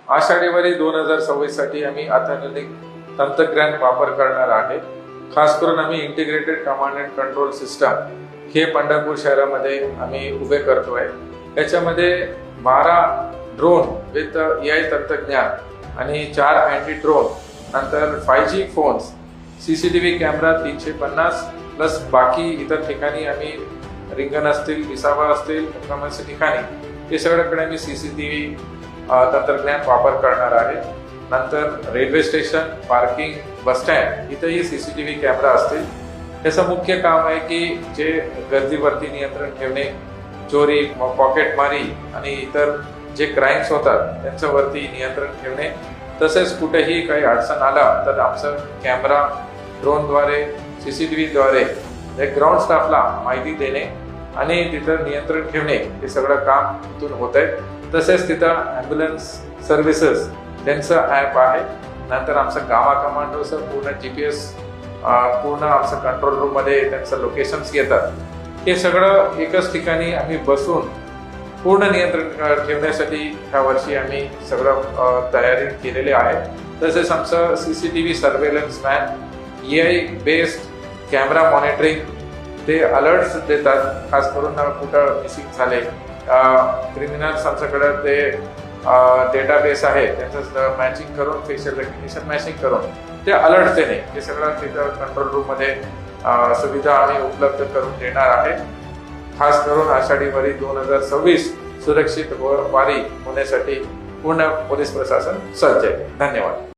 आषाढी वारी 2026 साठी आम्ही अत्याधुनिक तंत्रज्ञान वापर करणार आहे। खास करून आम्ही integrated command and control system हे पंढरपूर शहरामध्ये आम्ही उभे करतोय। याच्यामध्ये 12 ड्रोन विथ AI तंत्रज्ञान आणि 4 अँटी ड्रोन, नंतर 5G phones, CCTV camera 350 plus बाकी इतर ठिकाणी आम्ही रिंगण असतील, विसावा असतील, मुक्कामाच्या ठिकाणी हे सगळ्याकडे आम्ही CCTV तंत्रज्ञान वापर करणार आहे। नंतर railway station, parking, bus stand इथेही CCTV कॅमेरा असतील। त्याचं मुख्य काम आहे की जे गर्दीवरती नियंत्रण ठेवणे, चोरी, पॉकेटमारी आणि इतर जे क्राईम्स होतात त्यांच्यावरती नियंत्रण ठेवणे। तसेच कुठेही काही अडचण आला तर आमचं कॅमेरा, ड्रोनद्वारे, CCTV द्वारे ग्राउंड स्टाफला माहिती देणे आणि तिथं नियंत्रण ठेवणे हे सगळं काम इथून होत आहे। तसेच तिथं ॲम्ब्युलन्स सर्व्हिसेस त्यांचं ॲप आहे। नंतर आमचं गावा कमांडोचं पूर्ण GPS पूर्ण आमचं कंट्रोल रूममध्ये त्यांचं लोकेशन्स घेतात। हे सगळं एकच ठिकाणी आम्ही बसून पूर्ण नियंत्रण ठेवण्यासाठी ह्या वर्षी आम्ही सगळं तयारी केलेली आहे। तसेच आमचं CCTV surveillance van, AI based camera monitoring, ते अलर्ट्स देतात। खास करून कुठं मिसिंग झाले, क्रिमिनल्स आमच्याकडे ते डेटाबेस आहे त्यांचं मॅचिंग करून, फेशियल रेकग्निशन मॅचिंग करून ते अलर्ट देणे, हे सगळं तिथं कंट्रोल रूममध्ये सुविधा आम्ही उपलब्ध करून देणार आहे। खास करून आषाढी वारी 2026 सुरक्षित वारी होण्यासाठी पूर्ण पोलीस प्रशासन सज्ज आहे। धन्यवाद।